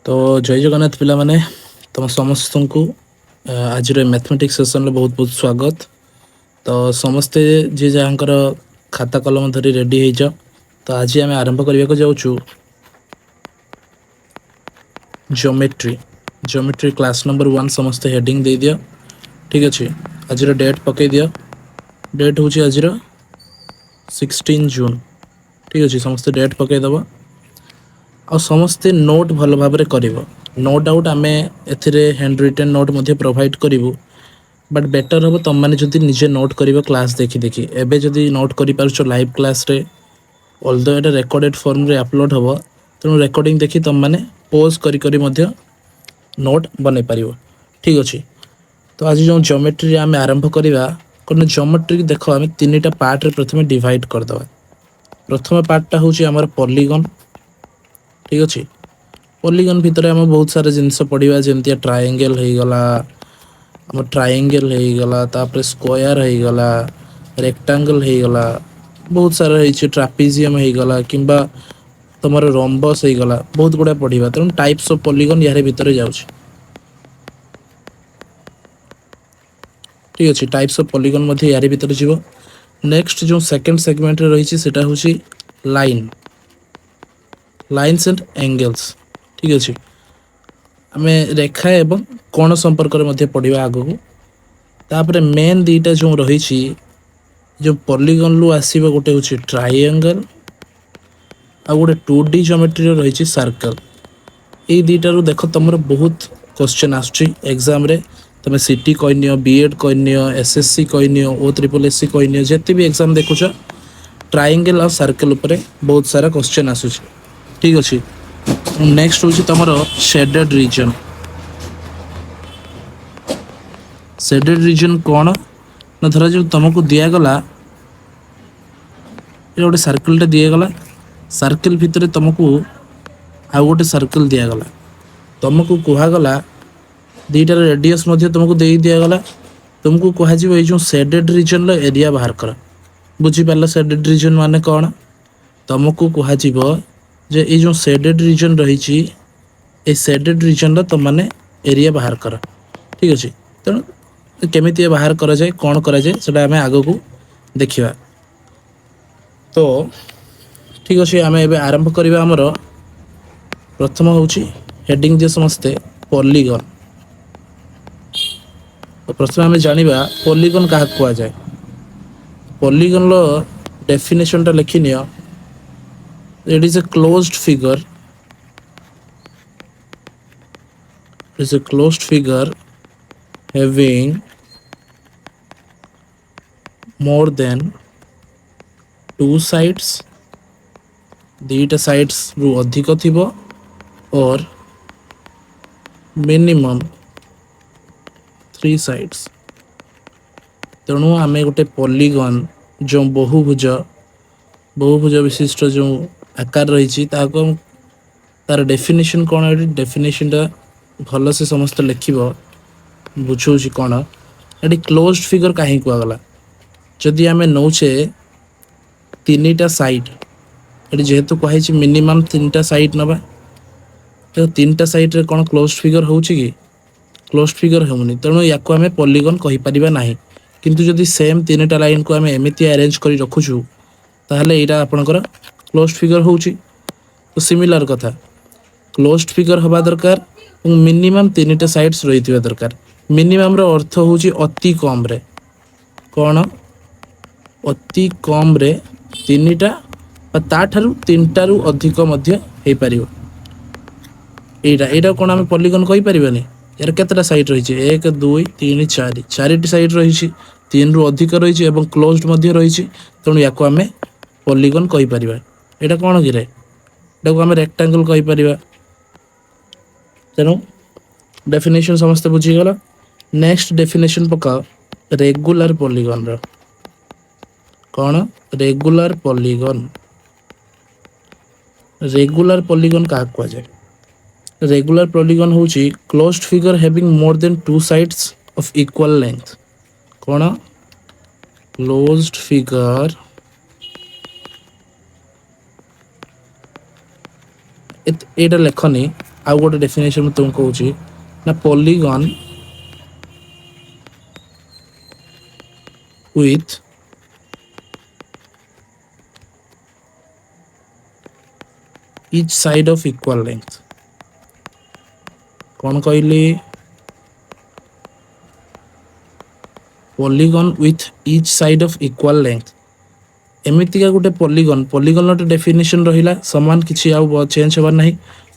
तो जय जगन्नाथ पिला माने तुम समस्त को आज मैथमेटिक्स सेशन बहुत बहुत स्वागत। तो समस्ते जी जहाँकर खाता कलम धरी रेडी हो जाओ। तो आज आम आरंभ करने को जाऊँ ज्योमेट्री ज्योमेट्री क्लास नंबर 1 समस्ते हेडिंग दे दियो। ठीक अच्छे आज डेट पकई दियो। डेट हूँ आज 16 जून। ठीक अच्छे समस्ते डेट पकईदेव आ समस्ते नोट भल भाव कर। नो डाउट आम हैंड रिटेन नोट प्रोवाइड करूँ बट बेटर हम तुम मैंने जब निजे नोट कर क्लास देखी देखी एवं जदि नोट कर लाइव क्लास रे ऑल्दो एटा रेकॉर्डेड फॉर्म रे अपलोड हम तेणु रेकॉर्डिंग देखी तुम मैंने पोज करी नोट बन पार। ठीक अच्छे तो आज जो ज्योमेट्री आम आरंभ करवा कौन ज्योमेट्री देख आम 3टा पार्ट रे प्रथम डिवाइड करदे। प्रथम पार्टा हूँ आमर पॉलीगन। ठीक अच्छे पॉलीगन भितर आम बहुत सारा जिनस पढ़ा जमती ट्रायंगल हो गला आम ट्रायंगल हो गला तापर स्क्वायर हो गला रेक्टांगल हो गला बहुत सारा ट्रापेजियम हो गला किंबा तुम रोम्बस हो गला बहुत गुड़ा पढ़ा तेणु टाइप्स ऑफ पॉलीगन यार भितर जाऊँ। ठीक अच्छे टाइप्स ऑफ पॉलीगन यार भितर जीव। नेक्स्ट जो सेकंड सेगमेंट रही हूँ लाइन लाइन्स एंड एंगल्स। ठीक अच्छे आम रेखा एवं कोण संपर्क में पढ़ा आग को तापर मेन दीटा जो रही जो पॉलीगन रु आसव गोटे हूँ ट्रायंगल आ गोटे 2D ज्योमेट्री रही सर्कल। ये दीटारू देख तुम बहुत क्वेश्चन आसाम तुम सीटी कहनियो बीएड कहनियो एसएससी कहनियो OSSC कहनियो जिते भी एग्जाम देखुच ट्रायंगल और सर्कल उपरे बहुत सारा क्वेश्चन आसूँ। ठीक अच्छे नेक्स्ट हूँ तुम शेडेड रीजन। शेडेड रीजन कौन ना धर जो तुमको दिगला गोटे सर्कलटे दिगला सर्कल भितर तुमको आउ गोटे सर्कल दिगला तुमको कहगला 2टार रेडियस तुमको दे दिगला तुमको कह जो शेडेड रीजन एरिया बाहर कर। बुझीपार शेडेड रीजन माने कौन तुमको कह जे ये जो शेडेड रीजन रही शेडेड रीजन तुम मैंने एरिया बाहर कर। ठीक अच्छे तेणु केमी बाहर करा जाए कौन करा जाए सेटा आम आग को देखा। तो ठीक अच्छे आम ए आरंभ करवा आमर प्रथम हूँ हेडिंग जे समस्ते पॉलीगन। तो प्रथम आम जाना पॉलीगन क्या कह जाए। पॉलीगन रो डेफिनेशन टा लिखि neo. It is a closed figure. It is a closed figure having more than 2 sides. 2टा sides रु अधिक थिबो और minimum 3 sides। तेणु आमे गोटे पॉलीगन जो बहुभुज विशिष्ट जो आकार रही तार डेफिनेशन कौन है डेफिनेशन टा भल से समस्त लिख बुझाऊँ कौन ये क्लोज्ड फिगर कहीं कहगला जदि आम नौचे 3टा साइड ये जेहेतु कही मिनिमम 3टा साइड नवा तो 3टा साइड रे कौन क्लोज्ड फिगर हो क्लोज्ड फिगर होनी तेणु या आम पॉलीगन कहीपर ना किंतु जदि सेम 3टा लाइन को आम एमती अरेंज कर रखुचु ताहले यहाँ आपणकर क्लोज्ड फिगर हो। तो सिमिलर कथा क्लोज्ड फिगर हवा दरकार मिनिमम 3टा साइड्स रही दरकार। मिनिमम रो अर्थ हूँ अति कम रे कौन अति कम रे 3टा ताठारु 3टा रु अधिक हो पार। यहाँ कौन आम पॉलीगन कही पारानी यार केतटा साइड रही 1 2 3 4 4टी साइड रही 3 रु अधिक रही क्लोज्ड रही तेणु या आम पॉलीगन कही पार। यहाँ कौन कि को आम रेक्टांगल कही पार। तेणु डेफिनेशन समस्त बुझीगला। नेक्स्ट डेफिनेशन पकाओ रेगुलर पॉलीगन रो कौन रेगुलर पॉलीगन। रेगुलर पॉलीगन क्या कह जाए। रेगुलर पॉलीगन हूँ closed figure having more than 2 sides of equal length कौन क्लोज्ड फिगर एटा लेखनी आउ गोटे डेफिनेशन तुमको कहूँ ना polygon with each side of equal length कौन कहली polygon with each side of equal length एमितिका गोटे पॉलीगन पॉलीगन रो डेफिनेशन रहिला समान किछि आउ चेंज होबार नाही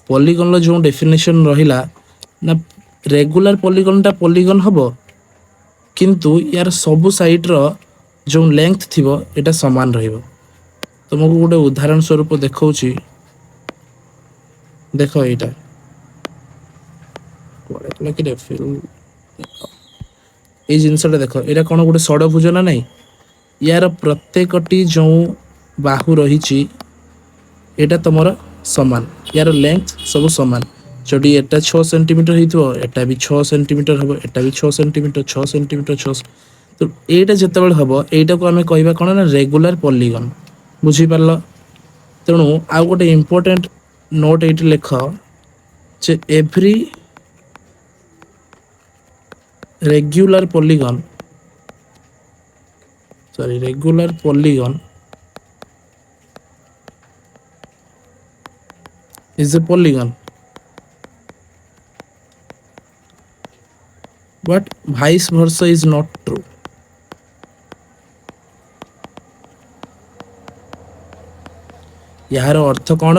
पॉलीगन रो जो डेफिनेशन रहिला ना रेगुलर पॉलीगन टा पॉलीगन हबो किंतु यार सबु साइड रो जो लेंथ थिबो एटा समान रहिबो तुमको गोटे उदाहरण स्वरूप देखौछि देखो एटा कोले कि फिल ए जिनसटा देखो एटा कोन गोटे षडभुज ना नहीं यार प्रत्येकटी जो बाहु रही एटा तुमर समान यार लेंथ सब समान जदि एटा 6 सेंटीमीटर हितबो एटा भी 6 सेंटीमीटर हबो एटा भी 6 सेंटीमीटर 6 सेंटीमीटर 6 तो एटा जतबेल हबो एटा को हमें कहबा कोन ना रेगुलर पॉलीगन बुझी पारलो तेणु आ गोटे इंपोर्टेंट नोट एट लेख जे every regular polygon is a polygon but vice versa is not true यार अर्थ कौन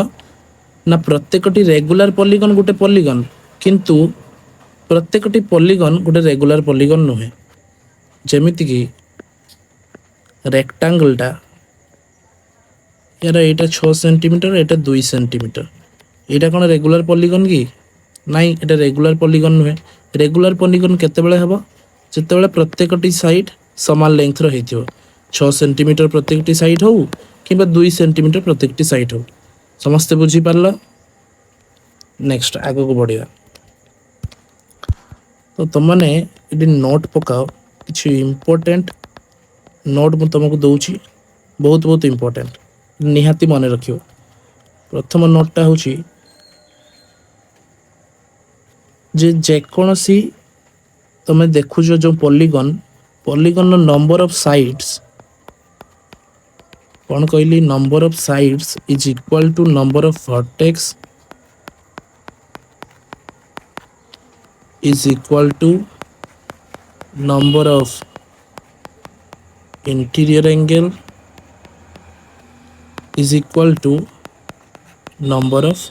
ना प्रत्येकटी रेगुलर पॉलीगन गोटे पॉलीगन किंतु प्रत्येकटी पॉलीगन गोटे रेगुलर पॉलीगन नुहे जेमिति कि रेक्टांगल टा यार एटा 6 सेंटीमीटर एटा 2 सेंटीमीटर एटा कौन रेगुलर पॉलीगन की नाई एटा रेगुलर पॉलीगन नुहे रेगुलर पॉलीगन केतेबेले हबो जेतेबेले प्रत्येकटी साइड समान लेंथ रो हेतिबो 6 सेंटीमीटर प्रत्येकटी साइड हो किबा 2 सेंटीमीटर प्रत्येकटी साइड हो समस्त बुझी पारलो नेक्स्ट आगो को बढ़िया तो तुमने इडी नोट पकाओ किछि इंपोर्टेंट नोट मु तुमको दउछि बहुत बहुत इंपोर्टेंट निहाती मन रखियो प्रथम नोटटा होछि जे जेकोनसी तुम देखु जो polygon polygon number of sides कौन कहली number of sides is equal to number of vertex is equal to number of interior angle is equal to number of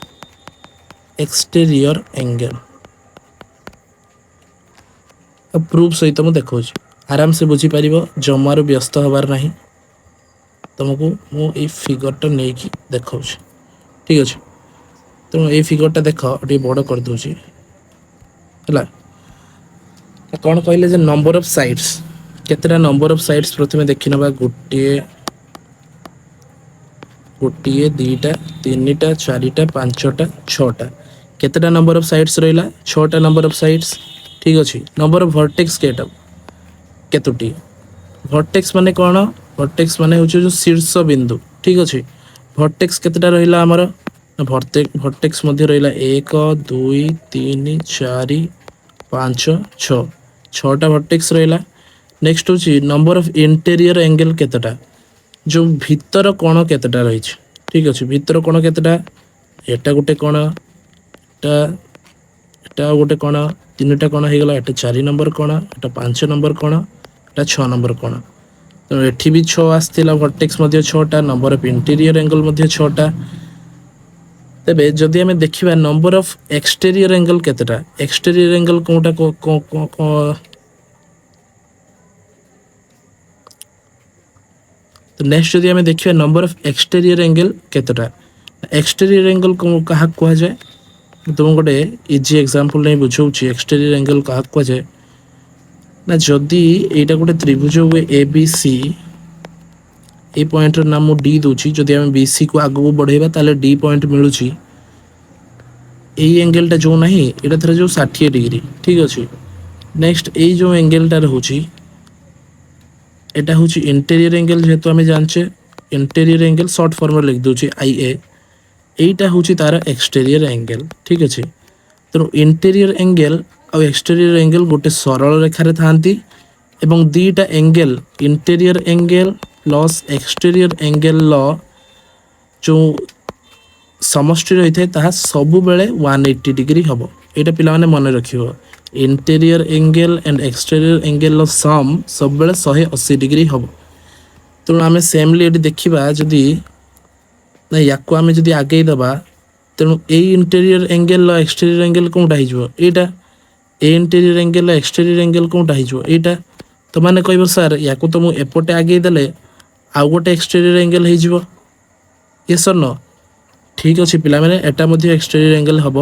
exterior angle अब प्रूफ सहित मुझे देखो आराम से बुझी पार जमार व्यस्त हबार नहीं तुमको मुझे फिगरटा नहीं कि देखा ठीक अच्छे तेणु ये फिगरटा देख टे बड़ कर दूसरी कौन कहले जे नंबर ऑफ साइड्स केतेटा नंबर ऑफ साइड्स प्रथमे देखि नबा गोटिए दीटा तीनटा चारिटा पांचटा छटा केतेटा नंबर ऑफ साइड्स रहिला छटा नंबर ऑफ साइड्स ठीक अछि नंबर ऑफ वर्टेक्स केतोटी वर्टेक्स माने कोन वर्टेक्स माने होछ जो शीर्ष बिंदु ठीक अछि वर्टेक्स केतेटा रहिला हमर वर्टेक्स मध्ये रहिला 1 2 3 4 5 6 छटा वर्टेक्स रहिला नेक्स्ट होची नंबर ऑफ इंटीरियर एंगल केतेटा जो भीतर कोण केतेटा रही ठीक अछि भीतर कोण केतेटा एटा गोटे कोण एटा गोटे कोण तीनटा कोण हे गला एटा 4 नंबर कोण एटा 5 नंबर कोण एटा 6 नंबर कोण तो एठी भी 6 आस्थिला वर्टेक्स मध्ये 6टा नंबर ऑफ इंटीरियर एंगल मध्ये 6टा तेबे जदि हमें देखिबा नंबर ऑफ एक्सटीरियर एंगल केतेटा एक्सटीरियर एंगल कोटा तो नेक्स्ट जदि हमें देखिबा नंबर ऑफ एक्सटीरियर एंगल केतेटा एक्सटीरियर एंगल को कहा कुआ जाय तुम गोटे इजी एग्जांपल नै बुझौछि एक्सटीरियर एंगल कहा कुआ जाय ना जदि एटा गोटे त्रिभुज हुए A B C A point नाम मु डी दूची जदि हम बीसी को आगु को बढ़ेबा ताले डी पॉइंट मिलुची ए एंगल टा जो नहीं एटा थरे जो 60 डिग्री ठीक अछि नेक्स्ट ए जो एंगल टा रहउची एटा होची इंटीरियर एंगल जेतु हमें जानचे इंटीरियर एंगल शॉर्ट फॉर्म में लिख दूची आई ए एटा होची तार एक्सटीरियर एंगल ठीक अछि ତେଣୁ ଇଣ୍ଟେରିୟର ଏଙ୍ଗେଲ ଆଉ ଏକ୍ସଟେରିୟର ଏଙ୍ଗେଲ ଗୋଟେ ସରଳ ରେଖାରେ ଥାନ୍ତି ଏବଂ ଦୁଇଟା angle interior angle plus exterior ଏଙ୍ଗେଲର ଯେଉଁ ସମଷ୍ଟି ରହିଥାଏ ତାହା ସବୁବେଳେ 180 डिग्री ହେବ। ଏଇଟା ପିଲାମାନେ ମନେ ରଖିବ। ଇଣ୍ଟେରିୟର ଏଙ୍ଗେଲ ଆଣ୍ଡ ଏକ୍ସଟେରିୟର ଏଙ୍ଗେଲର ସମ୍ ସବୁବେଳେ 180 डिग्री ହେବ। ତେଣୁ ଆମେ ସେମଲି ଏଠି ଦେଖିବା ଯଦି ନା ୟାକୁ ଆମେ ଯଦି ଆଗେଇ ଦେବା ତେଣୁ ଏଇ ଇଣ୍ଟେରିୟର ଏଙ୍ଗେଲର ଏକ୍ସଟେରିୟର ଏଙ୍ଗେଲ କେଉଁଟା ହେଇଯିବ ଏଇଟା, ଏ ଇଣ୍ଟେରିୟର ଏଙ୍ଗେଲର ଏକ୍ସଟେରିୟର ଏଙ୍ଗେଲ କେଉଁଟା ହେଇଯିବ ଏଇଟା। ତ ମାନେ କହିବ ସାର୍ ୟାକୁ ତ ମୁଁ ଏପଟେ ଆଗେଇ ଦେଲେ ଆଉ ଗୋଟେ ଏକ୍ସଟେରିୟର ଏଙ୍ଗେଲ ହେଇଯିବ, ୟେସ୍ ଅର୍ नो। ଠିକ୍ ଅଛି ପିଲାମାନେ, ଏଟା ମଧ୍ୟ ଏକ୍ସଟେରିୟର ଏଙ୍ଗେଲ ହେବ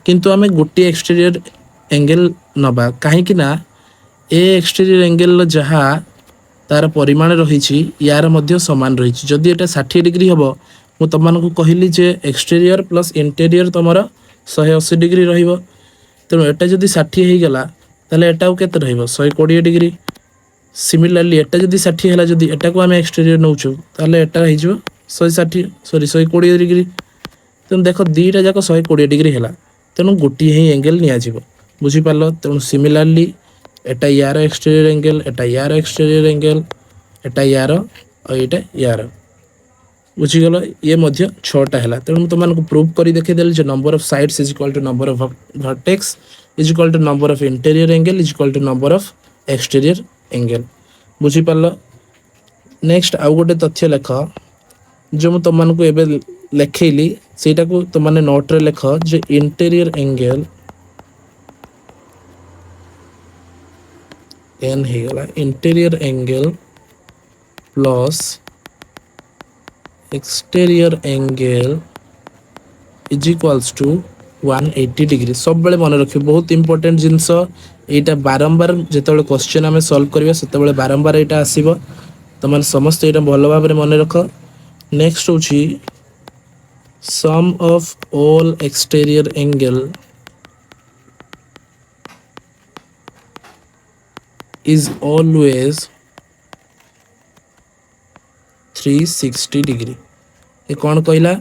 କିନ୍ତୁ ଆମେ ଗୋଟିଏ ଏକ୍ସଟେରିୟର ଏଙ୍ଗେଲ ନେବା କାହିଁକି ନା ଏ ଏକ୍ସଟେରିୟର ଏଙ୍ଗେଲର ଯାହା ତାର ପରିମାଣ ରହିଛି ୟାର ମଧ୍ୟ ସମାନ ରହିଛି। ଯଦି ଏଟା 60 डिग्री ହେବ ମୁଁ ତୁମମାନଙ୍କୁ କହିଲି ଯେ ଏକ୍ସଟେରିୟର ପ୍ଲସ୍ ଇଣ୍ଟେରିୟର ତୁମର 180 डिग्री ରହିବ। ତେଣୁ ଏଟା ଯଦି 60 ହେଇଗଲା ତାହେଲେ ଏଟା ଆଉ କେତେ ରହିବ 120 डिग्री। सिमिलारली एटा जदि 60 है जदि एटा को आम एक्सटेरियर नौचु ताले एटा हो 160 सॉरी 120 डिग्री। तेणु देख दीटा जाक 120 डिग्री है तेणु गोटे ही एंगल नियाजिब बुझीपार। तेणु सिमिलारली एटा यार एक्सटेरियर एंगल एटा यार एक्सटेरियर एंगल एटा यार और एटा यार बुझीगल। ये मध्य 6टा है। तेणु तुमको प्रूव कर देखीदेली जो number of sides is equal to number of vertex is equal to number of interior angle is equal to number of exterior angle बुझीपार। नेक्स्ट आउ गोटे तथ्य लेख जो मुझे तुमको एवं लेखेली सेटा को तुमने नोट रे लेख जो इंटीरियर एंगल एन हो गला interior angle plus exterior angle is equals to 180 degree. सब बेले मन रखिए बहुत इंपोर्टेंट जिनस यहाँ बारंबार जिते क्वेश्चन आम सॉल्व करिया सेते बारंबार यहाँ आसब तुम समस्त यहाँ भल भाव में मन रख। नेक्स्ट होची sum of all exterior angle is always 360 degree. ये कौन कहला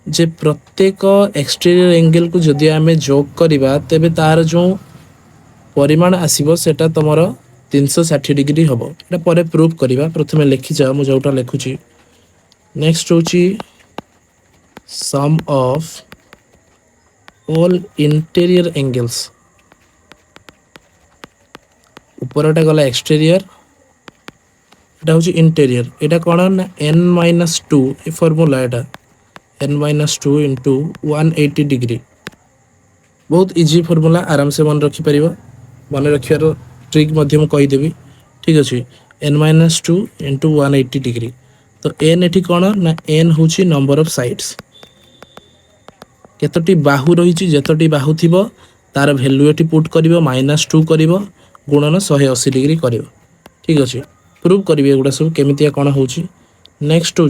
जे प्रत्येक एक्सटेरियर एंगल को जदि आम जोग करवा तेबे तार जो परिमाण आसीबो सेटा तुमर 360 डिग्री हम यहाँ पर प्रूफ करवा। प्रथम लिखी जाओ मुझे जोटा लिखुची। नेक्स्ट होची sum of all interior angles ऊपरटा गला एक्सटेरियर एटा होची इंटीरियर एटा कौन ना n-2 a formula Etah n-2 into 180 degree बहुत इजी फॉर्मूला आराम से मन रखिपर मन रखार ट्रिक कहीदेवी ठीक अच्छे n-2 इंटू 180 डिग्री। तो n एटी कौन ना n हूँ नंबर ऑफ साइड्स केतोटी बाहु रही जेतोटी बाहु थी तार भैल्यू ये पुट कर -2 कर गुणन 180 डिग्री कर ठीक अच्छे प्रूव करेंगे एगुड़ा सब केमितिया कौन हो। नेक्स्ट हूँ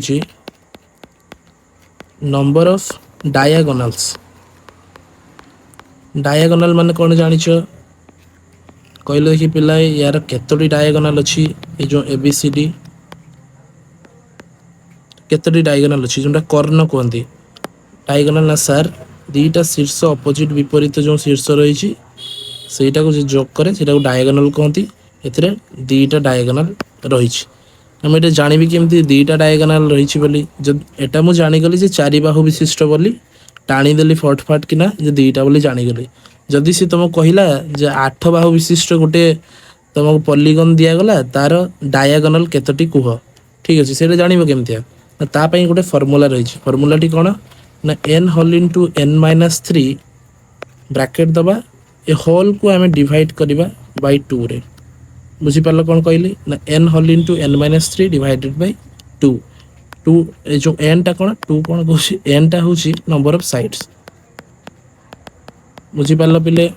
नंबर ऑफ डायगोनल्स। डायगोनल माने कौन जानिछ कहले देखी पिला यार केतोटी डायगोनल अच्छी ये जो ABCD केतोटी डायगोनल अच्छी जोटा कर्ण कहते डायगोनल ना सार दीटा शीर्ष अपोजिट विपरीत जो शीर्ष रही सेटा को जोग करे सेटा को डायगोनल कहती एथिरे दीटा डायगोनल रही आम ये जानवी केमती दीटा डायगोनल रही बोली जब एटा मु जानीगली जे 4 बाहु विशिष्ट बोली टाणीदेली फटफाट किना जे दीटा बोली जानीगली। जदि सी तुमको कहला जे 8 बाहु विशिष्ट गोटे तुमको पॉलीगन दिगला तार डायगोनल केतोटी कुह ठीक अच्छे से जानव केमती तापाई गोटे फर्मूला रही फर्मूलाटी कौन ना n whole into n-3 bracket दबा ए होल को आम डिवाइड करवा बाय 2 रे बुझीपार कौन कहली ना n whole into n-3 divided by 2 2 जो n टा कौन 2 कौन कह n टा हूँ नंबर ऑफ साइड्स बुझीपार पिले।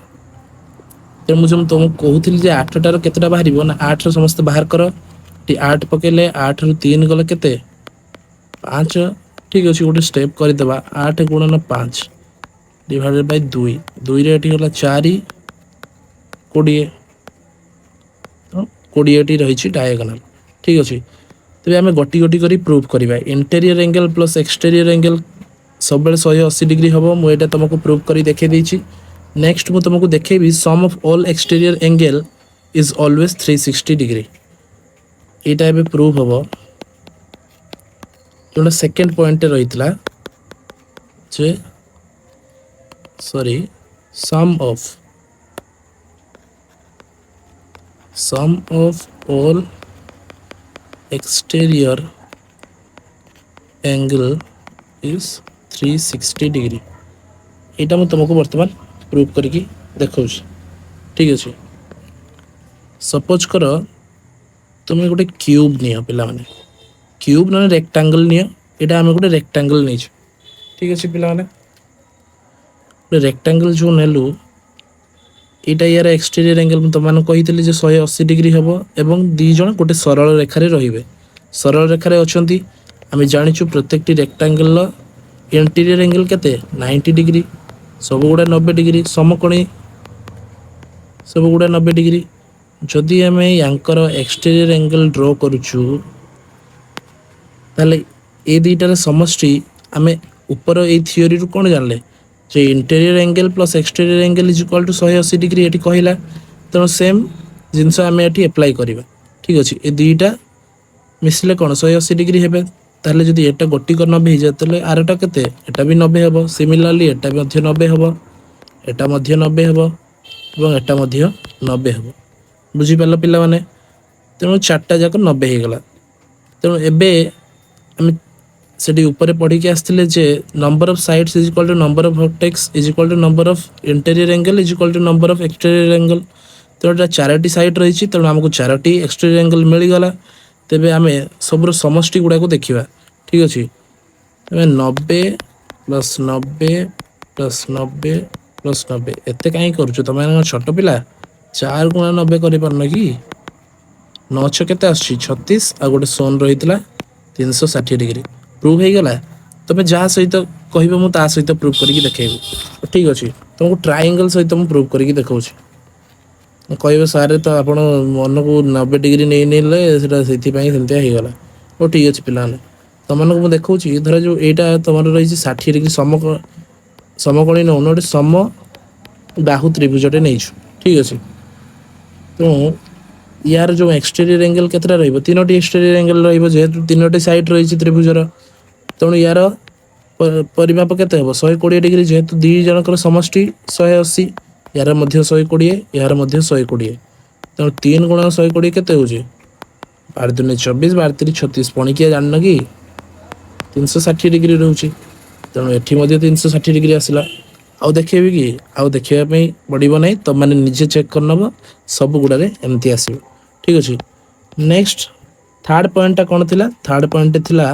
तो मुझे तुमको कहूली 8टार केतटा बाहर ना 8 समस्त बाहर कर 8 पकेले 8 रु 3 गले केते 5 ठीक अच्छे गोटे स्टेप करदे 8 गुणन 5 डिवाइडेड बाय 2 2 रे गला 4 20 तो 20 रही डायगोनल ठीक अच्छे। तेज आम गोटी गोटी कर प्रूव करवा interior angle plus exterior angle सब 180 डिग्री हम मुझे तुमको प्रूव कर देखे देती नेक्स्ट मु तुमको देखेबी sum of all exterior angle is always 360 degree. एटा एबे प्रूफ हबो जोटा सेकंड पॉइंट रही जे sorry sum of all exterior angle is 360 degree. एटा मु तुमको वर्तमान प्रूफ करके देखा। ठीक अच्छे सपोज कर तुम गोटे क्यूब नियो पिला माने क्यूब ना रेक्टांगल नियो। एटा आम गोटे रेक्टांगल नहीं। ठीक अच्छे पिला माने गोटे रेक्टांगल जो नेलु एटा यार एक्सटीरियर एंगल तुम कही 180 डिग्री हम एवं दी जन गोटे सरल रेखार रे सरल रेखार अच्छा आम जाचु प्रत्येक रेक्टांगल इंटीरियर एंगल केते 90 डिग्री सब गुड़ा 90 डिग्री समकोणी सब गुड़ा 90 डिग्री। जदि आम यांकर एक्सटीरियर एंगल ड्र करुचु ताले ए दुईटार समष्टि आम ऊपर ए थियोरी रु कौन जानले जे interior angle plus exterior angle is equal to 180 degree ये कहला तेणु सेम जिनस आम ये एप्लाई करवा। ठीक अच्छे ये दुईटा मिसले कौन 180 डिग्री हे ताहले जदि एटा गोटिक 90 हो जाए ताहले आरटा केते एटा भी 90 हम सिमिलारली एटा भी 90 हम एटा 90 हम और एटा 90 हम बुझीपार पिला माने तेणु चार्टा जाक 90 हो गला। तेणु एबे आम से ऊपर पढ़ी के आसते जे number of sides is equal to number of vertex is equal to number of interior angle is equal to number of exterior angle. तेणु चारोटी साइड रही तेणु आमको चारोटी एक्सटीरियर एंगल मिलगला। तेबे आम सबुर समष्टि गुड़ाक देखा। ठीक अच्छे 90 प्लस 90 प्लस 90 प्लस 90 एत कहीं करुच तुम छोट पिला 4 गुणा 90 कर कि 9 6 केते 36 आ गोटे सोन रही 360 डिग्री प्रूफ हो गला। तुम जहाँ सहित कह मुझा सहित प्रूफ करके देखेबू। ठीक अच्छे तुमको ट्रायंगल सहित मुझे प्रूफ करके देखा कह सारे तो आप मन को 90 डिग्री नहीं नेले से गला। ओ ठीक अच्छे पिलाने तुमको देखा धर जो यहाँ तुम रही 60 डिग्री समकोणी नौ गोटे सम बाहु त्रिभुजटे नहीं। ठीक अच्छे तेणु यार जो एक्सटीरियर एंगल केतटा रही 3टी एक्सटीरियर एंगल रहीतु 3टी साइड रही त्रिभुजर तेणु यार परिमाप केते हम 120 डिग्री जेहेतु दी जनकर समष्टि 180 यार 120 यार 120 तेणु 3 गुणा 120 केते हो 12 दूनी 24 12 3 36 पणिकिया जान कि 360 डिग्री रोचे तेणु एटी 360 डिग्री आसला। आउ देखेबी कि आउ देखापी पड़ो ना तुम मैंने निजे चेक कर नब सब गुड़े एमती आस। ठीक अच्छे नेक्स्ट थर्ड पॉइंटा कौन थी थर्ड पॉइंट थिला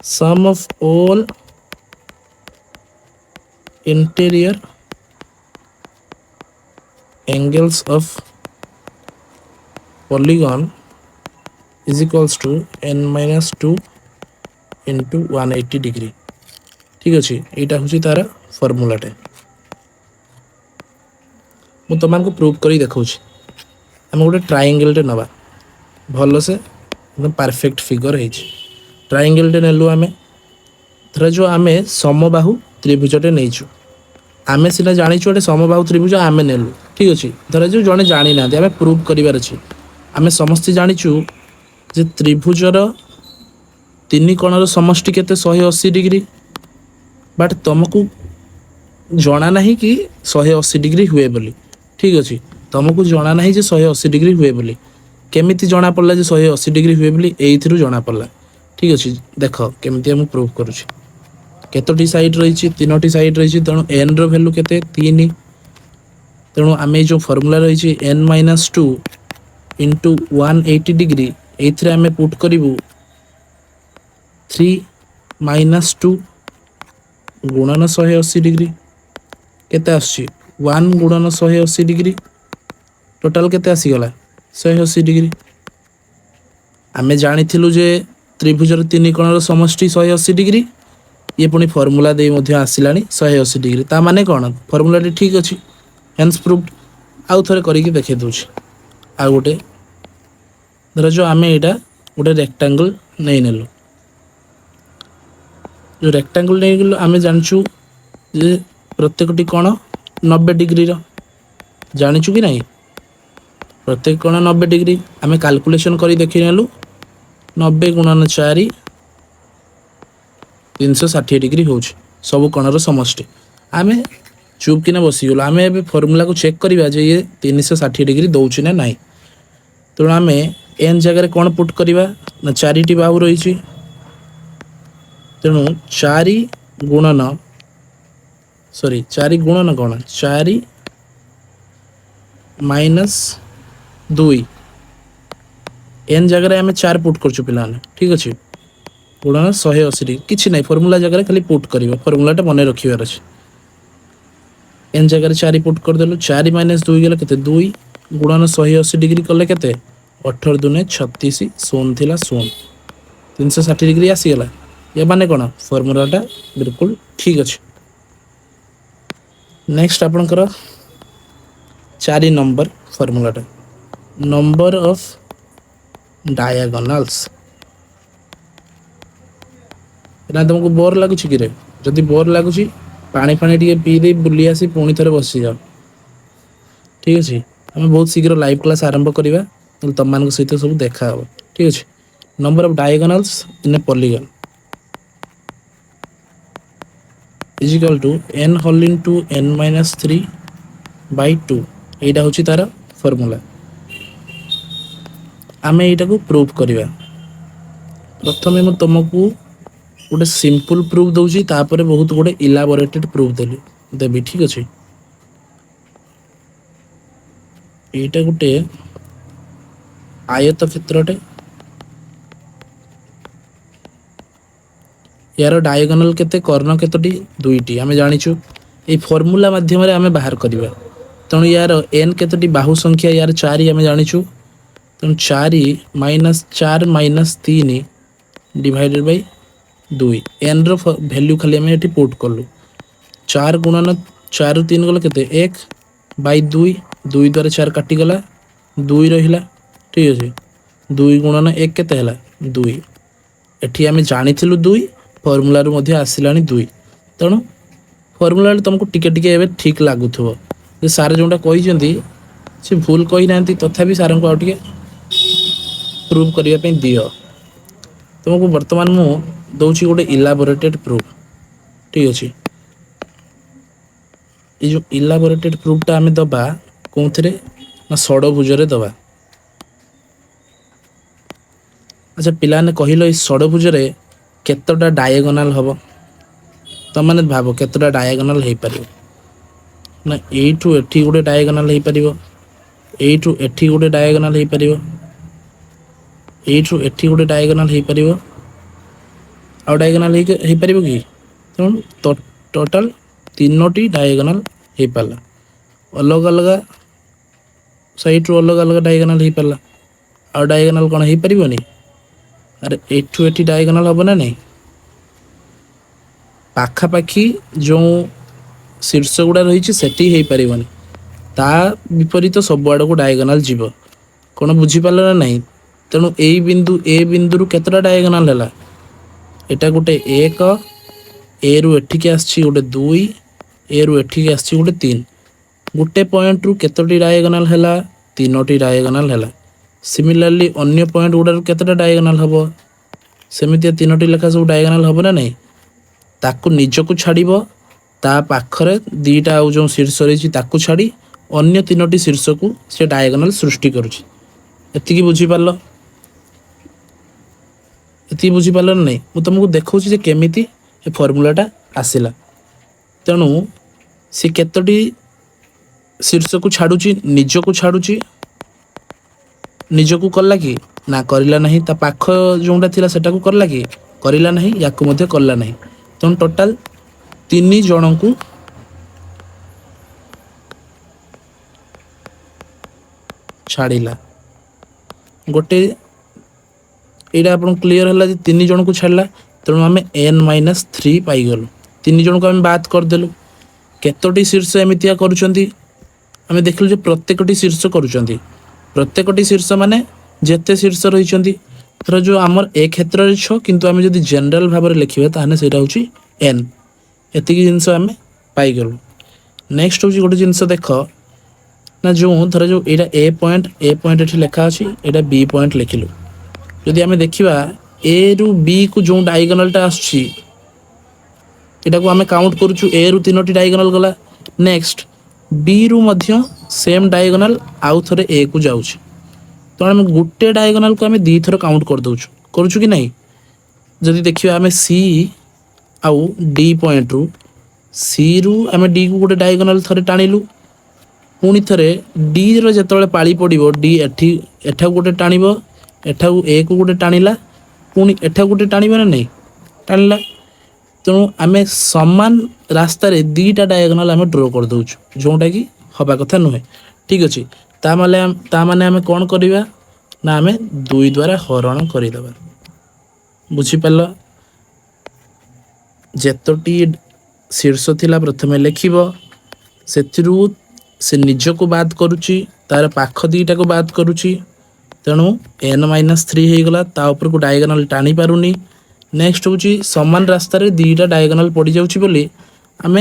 sum of all interior angles of polygon is equals to n-2 into 180 degree. ठीक अच्छे यहाँ हूँ तार फर्मूलाटे मु तुमको प्रूफ कर देखा। आम गोटे ट्रायंगलटे नवा भल से एकदम परफेक्ट फिगर है ट्रायंगलटे नेलु आम धर जो आम समबाहु त्रिभुजटे नहींचु आम सीना जाचु गोटे समबाहु त्रिभुज आम नेलु। ठीक अच्छे धर जो जड़े जानी ना आम प्रूफ करार अच्छे आम समस्ते जाचु जे त्रिभुजर 3 कोणर समष्टि केते 180 डिग्री बट तुमको जना ना कि 180 डिग्री हुए बोली। ठीक अच्छे तुमको जना ना 180 डिग्री हुए बोली केमिति जना पड़ला 180 डिग्री हुए बोली एइथिरु जना पड़ला। ठीक अच्छे देख केमिति हम प्रूफ करुछि केतोटी साइड रही 3टी साइड रही तेणु एन रो वैल्यू केते 3 तेणु आम जो फर्मूला रही n-2 इंटू 180 डिग्री ये आम पुट करूँ 3 - 2 गुणन 180 डिग्री केते आसछि 1 गुणन 180 डिग्री टोटाल केते आसीगला 180 डिग्री। आम जानिथिलु जे त्रिभुजर 3 कोणर समष्टि 180 डिग्री ये पुणी फर्मूला दे आसलानी 180 डिग्री ता माने कौन फर्मूलाटी ठीक अच्छी हेन्स प्रूव्ड। आउ थे करके देखे दूसरी आ गोटे धर जो आम यहाँ गोटे रेक्टांगल नहीं नेलु जो रेक्टांगल नहीं गलु आम जानचु जे प्रत्येकटी कौन 90 डिग्री जाचु कि नहीं प्रत्येक कोण 90 डिग्री आम कैलकुलेशन कर देखी नेलु 90 गुणन 4 360 डिग्री हो सब कोणर समष्टि आम चुप किना बसीगलु आम ए फर्मूला को चेक करवा जे ये 360 डिग्री दौर ना ना तेणु आम एन जगह कौन पुट करवा ना 4टी बाहु रही तेणु 4 गुणन सॉरी 4 गुणन कौन 4 माइनस 2 एन जगह आम 4 पुट कर पाने ठीक अच्छे गुणन 180 डिग्री किसी ना फर्मूला जगह खाली पुट करवा फर्मूलाटा मन रखार अच्छे एन जगह 4 पुट करदेलु 4 माइनस 2 गला के 2 गुणन 180 डिग्री कले के 18 दुने 36 शून्य थिला शून्य 360 डिग्री आसीगला ये माने कौन फर्मूलाटा बिल्कुल ठीक अच्छे नेक्स्ट आपणकर 4 नंबर फर्मूलाटा नंबर ऑफ डायगोनल्स ना तुमको बोर लगुच कि जदि बोर लगुच पानी फानी टे पी दे बुली आसी पुणी थे बसी जाओ ठीक अच्छे आम बहुत शीघ्र लाइव क्लास आरंभ करवा तुम मान सहित सब देखा हे ठीक अच्छे number of diagonals in a polygon is equal to n whole into n minus 3 by 2 यहाँ हूँ तार फॉर्मूला आम यहाँ को प्रूव करवा प्रथम मैं तुमको गोटे सिंपल प्रूफ दूसरी तापर बहुत गोटे इलाबोरेटेड प्रूफ देवी ठीक अच्छे यहाँ गोटे आयत क्षेत्रटे यार डायगोनल केते कर्ण केतोटी 2टी आम जाचु ये फॉर्मूला माध्यम आम बाहर करवा तेणु यार एन केतोटी बाहु संख्या यार 4 आम जाचु तेणु 4 माइनस 3 डिवाइडेड बाय 2 एन रैल्यू खाली आम ये पुट कलु 4 गुणन 4 3 गला के 1 बाय 2 2 द्वारा 4 काटिगला 2 रहा ठीक अच्छे 2 गुणन 1 केते 2 एठी आम जानी 2 फॉर्मूला आसला 2 तेणु फॉर्मूला तुमको टिके टिके एवं ठीक लगुव सार जोटा कही से भूल कही ना तथापि सार को आगे प्रूव करने दियो तुमको बर्तमान मु दौची गोटे इलाबोरेटेड प्रूफ ठीक अच्छे ये जो इलाबोरेटेड प्रूफटा आम दबा कौन ना षडभुजरे दबा अच्छा पिलाने कहल षडभुजरे केतटा डायगोनाल हम तुम मैंने भाव केतटा डायगोनाल हो पार ना यू एठी गोटे डायगोनाल हो पार यू एठी गोटे डायगोनाल हो पार यू एठी गोटे डायगोनाल हो पार आउ डायगोनाल हो पार कि तेणु टोटाल 3टी डायगोनाल हो पारा अलग अलग साइड रू अलग अलग डायगोनाल हो पारा आउ डायगोनाल कौन हो पारनी अरे एठू एठी डायगोनाल हम ना नहीं पाखापाखी जो शीर्ष गुड़ा रही सेठी हो पारनी ता विपरीत सब आड़ को डायगोनाल जीव कौन बुझीपार ना नहीं तेणु यही बिंदु ए बिंदु रु केतटा डायगोनाल है एटा गोटे 1 ए रु एठिके आछि गोटे 2 ए रु एठिके आछि गोटे 3 गोटे पॉइंट रु केतोटी डायगोनाल हैला 3टी डायगोनाल हैला सिमिलरली अन्य पॉइंट गुड़ा केतटा डायगोनाल हम सेमितिया 3टी लेखा सब डायगोनाल हम ना नहीं ताकू निजकू छाड़िबो ता पाखरे 2टा आउ जो शीर्ष रही ताकू छाड़ी अन्य 3टी शीर्ष को से डायगोनाल सृष्टि करुछि एतिकी बुझी पारलो एति बुझीपार ना नहीं मुझे तुमको देखा जे केमिति ए फॉर्मूलाटा आसला तेणु सी केतोटी शीर्ष को छाड़ुची निज को छाड़ुची निज को कला कि ना करला नहीं ता पाख जोटा थिला सेटा को करला कि करला नहीं या को मध्य करला नहीं तेणु टोटाल 3 जन को छाड़िला गोटे यहाँ आप क्लीयर है 3 जन को छाड़ा तेणु आम n-3 पाईगलु 3 जन को आम बात करदेलु केतोटी शीर्ष एमतिया करुँच आम देखलु जे प्रत्येकटी शीर्ष करुँच प्रत्येकटी शीर्ष माने जेते शीर्ष रही धर जो आमर ए क्षेत्र 6 किंतु आम जब जनरल भाव में लिखा ताहने सेटा हूँ n एतिकी जिनस आम पाईगलु नेक्स्ट हूँ गोटे जिनस देख ना जो धर जो यहाँ ए पॉइंट ये लिखा अच्छी यहाँ बी पॉइंट लिखिलु जदि आम देखा ए रु बी को जो डायगोनालटा आसुची एटा को आम काउंट करूँ ए रु 3टी डायगोनाल गला नेक्स्ट बी रु मध्य सेम डायगोनाल आउ थे ए को जाऊँगी तो आम गोटे डायगोनाल को आम दी थर काउंट कर दौचु करूँ कि नहीं जदि देखिए आम सी आउ डी पॉइंट रु सी रु आम डी को गोटे डायगोनाल थे टाणिलु पुणी थे डी रो पाली पड़ो डी एठा गोटे टाण एठा ए को गोटे टाणिला पुणी एठा गोटे टाण ना नहीं टाणिला तेणु आम सामान रास्तार दीटा डायगोनाल आम ड्र कर दौचु जोटा कि हवा कथा नुहे ठीक अच्छे ताने आम कौन करवा ना आम 2 द्वारा हरण करदे बुझीपार जेतोटी शीर्ष थिला प्रथमे लिखिब से निज को बाद करुच्ची तार पाख दीटा को बाद करुच्ची तेणु n-3 हो गला ता ऊपर को डायगोनाल टाणी पारुनी नेक्स्ट हूँ समान रास्तार दीटा डायगोनाल पड़ जाऊँगी बोली आम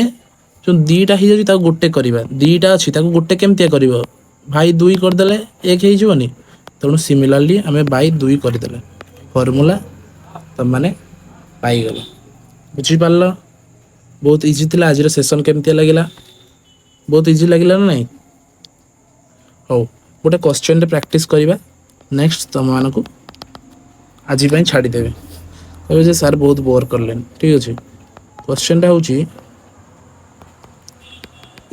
जो दीटा हो जाए गोटे करवा दीटा अच्छी गोटे केमती कर भाई 2 करदे 1 होनी तेणु सिमिलारली आम बाई 2 करदे फर्मूला तुम मैंने पाईगल बुझीपार बहुत इजी थिला आज सेसन केमती लगिला बहुत इजी लगिला ना नहीं हो गोटे क्वेश्चन रे प्रैक्टिस करवा नेक्स्ट तुम मानक आज छाड़देवे कहे सर बहुत बोर करले ठीक अच्छे क्वेश्चन हूँ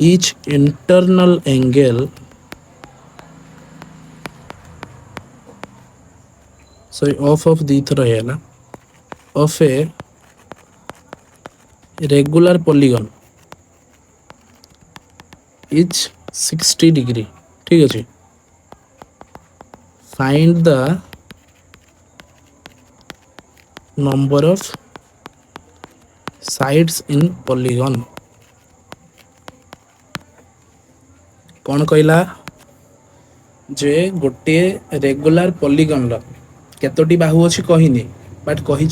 each internal angle sorry of the थर है of a regular polygon is 60 degree ठीक अच्छे find the number of sides in polygon कौन कहला जे गोटे रेगुलर पॉलीगन केतोटी बाहु अच्छी कहनी बट कही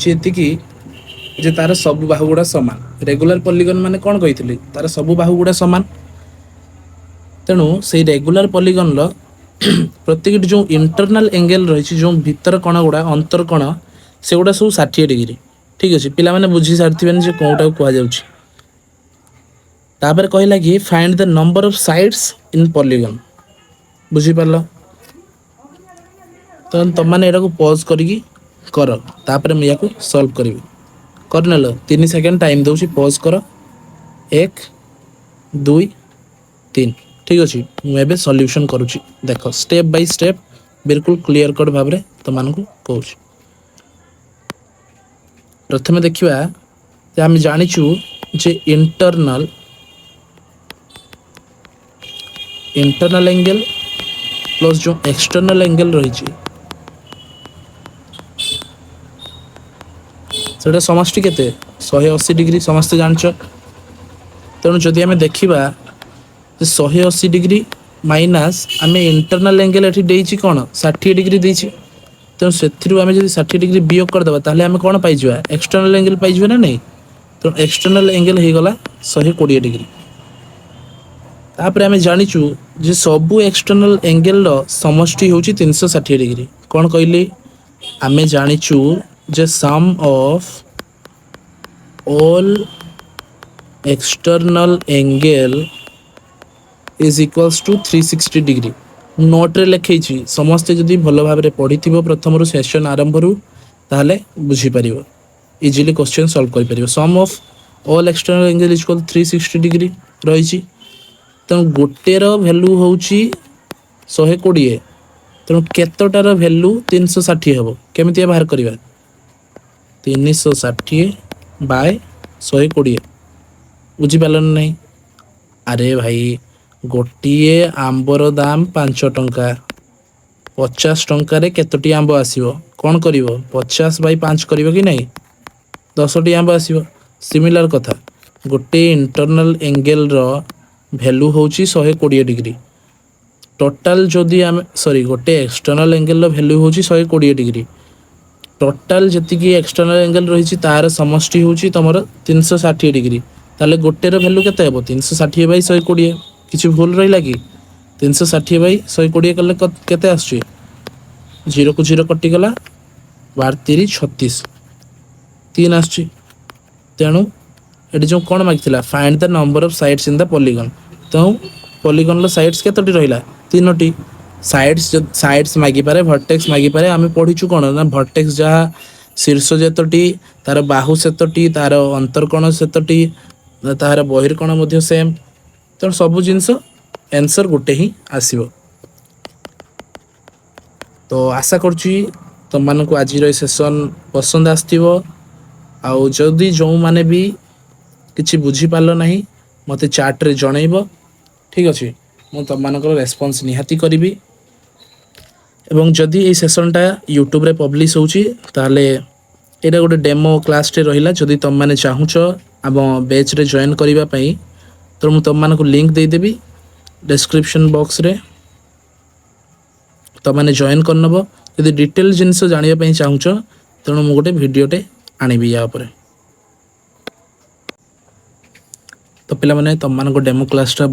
जे तार सब बाहु गुड़ा सामान रेगुलर पॉलीगन माने कौन कही तार सब बाहु गुड़ा सामान तेणु से रेगुलर पॉलीगन प्रत्येक जो इंटरनल एंगल रही जो भीतर कण गुड़ा अंतर कण से गुड़ा सब 60 डिग्री ठीक अच्छे पिला माने बुझी सारी कौटा कहुच्छी तापर कहला कि find the number of sides in polygon बुझीपार तो तुम मैंने यहाँ पॉज करी कर तापर मुझे सॉल्व करी करनेल 3 सेकेंड टाइम दूसरी पॉज कर 1 2 3 ठीक अच्छे मुझे सॉल्यूशन करुच्ची देख स्टेप बाय स्टेप बिल्कुल क्लियर कट भाव में तुम कहूँ प्रथम देखा आम जाचु जे इंटरनल एंगल प्लस जो एक्सटर्नल एंगल रही सेटा समष्टि केते 180 डिग्री समस्ते जानच तेणु जदि आम देखा 180 डिग्री माइनस आम इंटरनल एंगल ये देती कौन 60 डिग्री देती तेणु से आम जब 60 डिग्री वियोग करदे ताहले आम कौन पाइबा एक्सटर्नल एंगल पाइबा ना नहीं तेणु एक्सटर्नल एंगल हो गला 120 डिग्री तापर आम जाचु जे सबू एक्सटर्नल एंगल समष्टि हूँ 360 डिग्री कौन कहली आम जाचु जे sum of all external angle is equals to 360 degree note रे लिखी समस्ते जदि भल भाव में पढ़ी प्रथम सेशन आरंभ रू ताहले बुझीपर इजिली क्वेश्चन सॉल्व कर sum of all external angle is equal 360 degree रही तेणु गोटेर भैल्यू हूँ 120 तेणु केतटार भैल्यू 360 हम केमी बाहर करवा 360 बाय 120 बुझीपार नहीं अरे भाई गोटे आंबर दाम 5 टंका 50 टंकार केतोटी आंब आसो कौन कर 50 बाय 5 कर कि नहीं 10टी आंब आसो सिमिलर कथा गोटे इंटरनल एंगल भैल्यू हूँ 120 डिग्री टोटाल जदि आम सॉरी गोटे एक्सटर्नल एंगल भैल्यू हूँ 120 डिग्री टोटाल जी एक्सटर्नल एंगल रही तार समष्टि हूँ तुम 360 डिग्री ताले गोटेर भैल्यू केते हेबो 360 बाई 120 किछि भूल रहिला कि 360 बाई 120 कले केते आछी 0 को 0 कटि गला 12 3 36 3 आछी तेणु एटी जो कोन मागिथिला find the number of sides in the polygon तो पॉलीगन लो साइड्स केतोटी रहिला तीनोटी साइड्स मागी पारे वर्टेक्स मागी पारे आमे पढिचु कोन ना वर्टेक्स जहा शीर्ष जेतोटी तार बाहु सेतोटी तार अंतरकोण सेतोटी तार बहिर्कोण मध्य सेम तो सब जिंस आंसर गोटे ही आसीबो। तो आशा करछि तुम मानक आज सेशन पसंद आसथिबो आउ जदि जो माने भी किछि बुझी पालो नाही मते चैट रे जणैबो ठीक अछि मु तुम मानकर रेस्पॉन्स निहाती करिवि एवं जदि ये सेशनटा यूट्यूब रे पब्लिश होउची ताले एटा गोटे डेमो क्लास टे रहिला जदि तुम माने चाहुच आम बैच रे जॉइन करिवा पई तो मु तुम मानक लिंक दे देबी डिस्क्रिप्शन बॉक्स रे तुम माने जॉइन करनबो जदि डिटेल जिंस जानिया पई चाहुच तेणु मु गोटे वीडियोटे आनिबि या ऊपर। तो पिला माने तुम मानको डेमो क्लासटा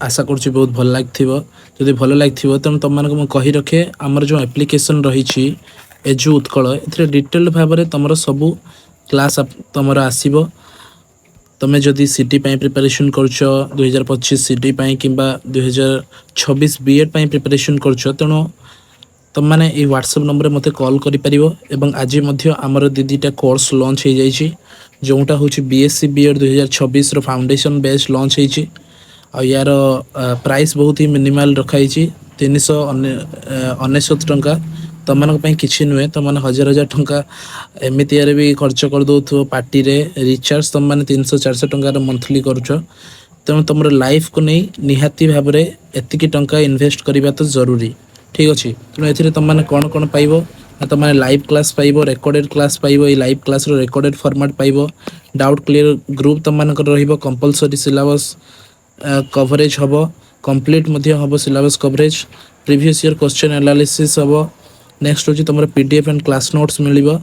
आशा करछि बहुत भल लागथिबो जदि भल लागथिबो तेणु तुम मानको मु कहि रखे हमर जो एप्लिकेशन रहिछि एजु उत्कल एथिरे डिटेल भाबरे तमरो सब क्लास तमरो आसीबो तमे जदि सिटी पई प्रिपरेशन करछो 2025 सिटी पई किबा 2026 बीएड पई प्रिपरेशन करछो तेणु तुम माने ए व्हाट्सएप नंबर मते कॉल करि परिबो एवं आज मध्य हमर दीदीटा कोर्स लॉन्च हो जाइछि जोटा होछि बीएससी बीएड 2026 रो फाउंडेशन बेस लॉन्च होइछि आ यार प्राइस बहुत ही मिनिमल रखाइछि 399 टंका तुम मानक पई किछि नुहे तुम माने हजार हजार टंका एमिति यार भी खर्च कर दोथो पार्टी रे रिचार्ज तुम माने 300 400 टंका रो मंथली करछो तेणु तुमर लाइफ को नहीं निहाती भाबरे एतिकी टंका इन्वेस्ट करबा तो जरूरी ठीक अछि तेणु एथिरे तुम माने कोन पाइबो तुम माने लाइव क्लास पाइबो रेकॉर्डेड क्लास पाइबो ए लाइव क्लास रो रेकॉर्डेड फॉर्मेट पाइबो डाउट क्लियर ग्रुप तुम मानकर रहिबो कंपलसरी सिलेबस कवरेज हबो कंप्लीट मध्ये हबो syllabus coverage previous year question analysis हबो नेक्स्ट होची तुमर पीडीएफ एंड क्लास नोट्स मिलिबो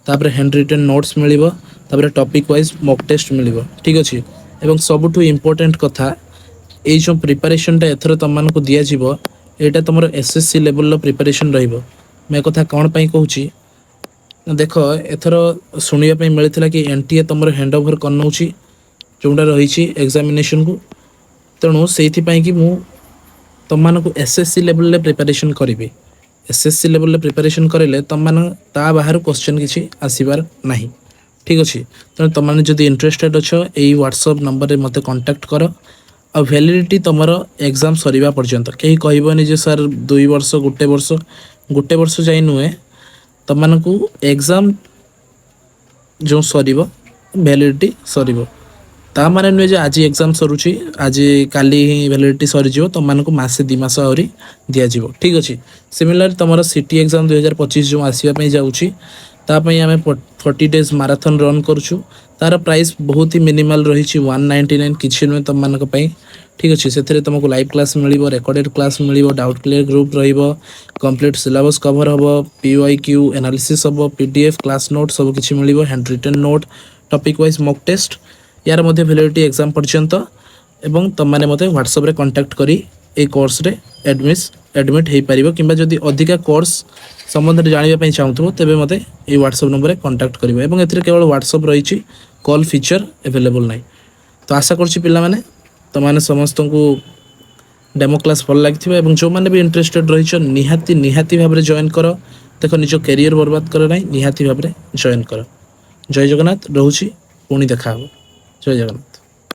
तापर हैंड रिटन नोट्स मिलिबो तापर टॉपिक वाइज मॉक टेस्ट मिलिबो ठीक अछि एवं सबुठु इंपोर्टेंट कथा ए जो प्रिपरेशन टा एथरो तुम मानको दिया जिवो एटा तुमर एसएससी लेवल लो प्रिपरेशन रहिबो मैं कथा कौन पाई कहूँ देख एथर शुणा मिलता कि एनटीए तुम हैंड ओवर करनौची जोटा रही एग्जामिनेशन को तेणु से कि मु तुम मानक एसएससी लेवल प्रिपरेशन करी एसएससी लेवल प्रिपरेशन करेले तुम मान ता बाहर क्वेश्चन किसी आसबार ना ठीक अच्छे तेणु तुम मैंने जब इंटरेस्टेड अच्छ यही व्हाट्सएप नंबर में मत कांटेक्ट कर आ वैलिडिटी तुम एग्जाम सरीबा पर्यंत कहीं कहबनी जे सर 2 वर्ष गोटे वर्ष जाए नुहे तुम मानक एग्जाम जो सर वैलिडिटी सर ता माने नुहे जे आज एग्जाम सरुची आज काली ही वैलिडिटी सरीज तुम मानक मासे 2 मास आहरी दिज्व ठीक अच्छे सिमिलर तुम सिटी एग्जाम 2025 जो आसवाई जाऊँगी तापाई आम 40 डेज माराथन रन करुचु तार प्राइस बहुत ही मिनिमल रही 199 किसी नुहे तुम मानक ठीक अच्छे से तुमको लाइव क्लास मिल रेकॉर्डेड क्लास मिल doubt clear group complete syllabus cover हम पीवाईक्यू एनालिसिस हम पीडीएफ क्लास नोट सब किसी मिल handwritten note topic wise mock test यार मध्य वैलिडिटी एग्जाम पर्यंत एवं तुम मैंने मत व्हाट्सएप रे कांटेक्ट करी ए कोर्स रे एडमिट हो पार कि जदि अधिका कोर्स संबंध में जानवाई चाहूँ तेज मत ये व्हाट्सएप नंबर कांटेक्ट करेंगे केवल व्हाट्सएप रही कॉल फीचर अवेलेबल ना तो आशा कर तुमने समस्त को डेमो क्लास भल लगी जो मैंने भी इंटरेस्टेड रही निहाती भाव में जॉइन कर देख निज कैरियर बर्बाद कर ना निहाती भाव में जॉइन कर जय जगन्नाथ रोची पुणी देखा जय जगन्नाथ।